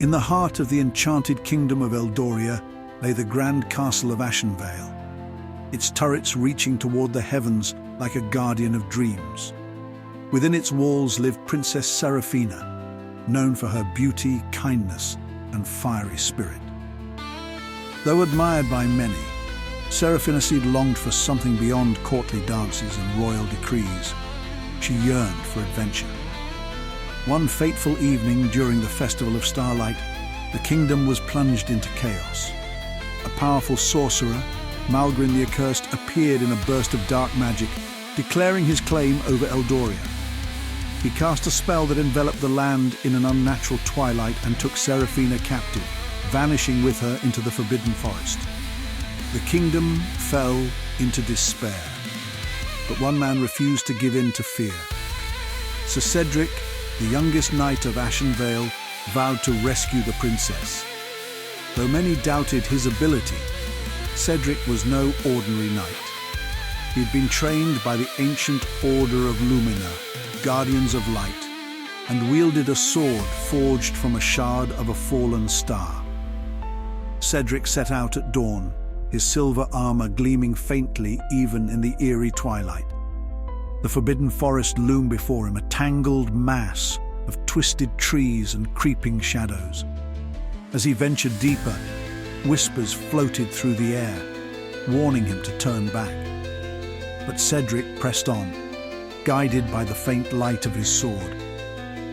In the heart of the enchanted kingdom of Eldoria lay the grand castle of Ashenvale, its turrets reaching toward the heavens like a guardian of dreams. Within its walls lived Princess Seraphina, known for her beauty, kindness, and fiery spirit. Though admired by many, Seraphina longed for something beyond courtly dances and royal decrees. She yearned for adventure. One fateful evening during the Festival of Starlight, the kingdom was plunged into chaos. A powerful sorcerer, Malgrin the Accursed, appeared in a burst of dark magic, declaring his claim over Eldoria. He cast a spell that enveloped the land in an unnatural twilight and took Seraphina captive, vanishing with her into the Forbidden Forest. The kingdom fell into despair, but one man refused to give in to fear. Sir Cedric, the youngest Knight of Ashenvale, vowed to rescue the princess. Though many doubted his ability, Cedric was no ordinary knight. He had been trained by the ancient Order of Lumina, Guardians of Light, and wielded a sword forged from a shard of a fallen star. Cedric set out at dawn, his silver armor gleaming faintly even in the eerie twilight. The Forbidden Forest loomed before him, a tangled mass of twisted trees and creeping shadows. As he ventured deeper, whispers floated through the air, warning him to turn back. But Cedric pressed on, guided by the faint light of his sword.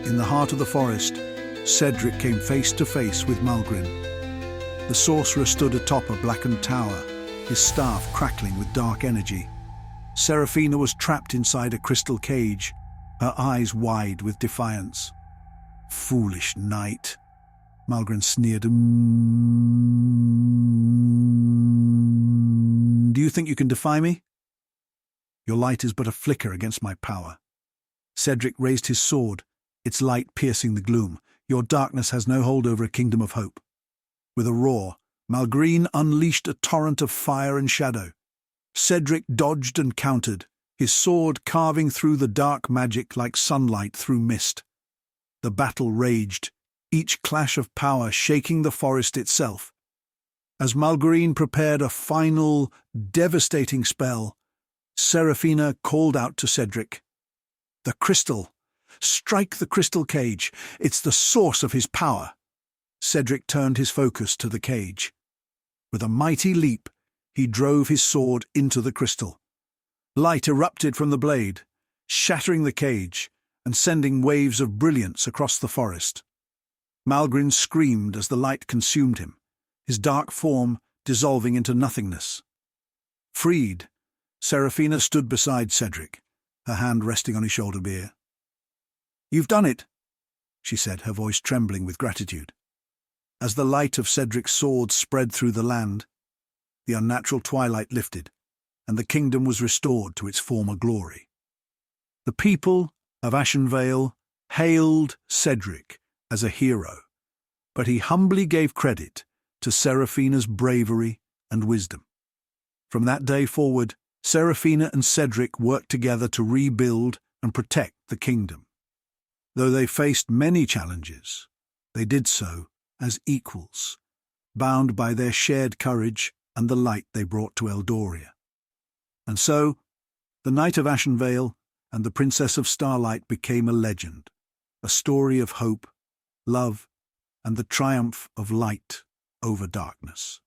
In the heart of the forest, Cedric came face to face with Malgrin. The sorcerer stood atop a blackened tower, his staff crackling with dark energy. Seraphina was trapped inside a crystal cage, her eyes wide with defiance. "Foolish knight," Malgrin sneered. "Do you think you can defy me? Your light is but a flicker against my power." Cedric raised his sword, its light piercing the gloom. "Your darkness has no hold over a kingdom of hope." With a roar, Malgrin unleashed a torrent of fire and shadow. Cedric dodged and countered, his sword carving through the dark magic like sunlight through mist. The battle raged, each clash of power shaking the forest itself. As Malgrin prepared a final, devastating spell, Seraphina called out to Cedric. "The crystal! Strike the crystal cage! It's the source of his power!" Cedric turned his focus to the cage. With a mighty leap, he drove his sword into the crystal. Light erupted from the blade, shattering the cage and sending waves of brilliance across the forest. Malgrin screamed as the light consumed him, his dark form dissolving into nothingness. Freed, Seraphina stood beside Cedric, her hand resting on his shoulder bare. "You've done it," she said, her voice trembling with gratitude. As the light of Cedric's sword spread through the land, the unnatural twilight lifted, and the kingdom was restored to its former glory. The people of Ashenvale hailed Cedric as a hero, but he humbly gave credit to Seraphina's bravery and wisdom. From that day forward, Seraphina and Cedric worked together to rebuild and protect the kingdom. Though they faced many challenges, they did so as equals, bound by their shared courage and the light they brought to Eldoria. And so, the Knight of Ashenvale and the Princess of Starlight became a legend, a story of hope, love, and the triumph of light over darkness.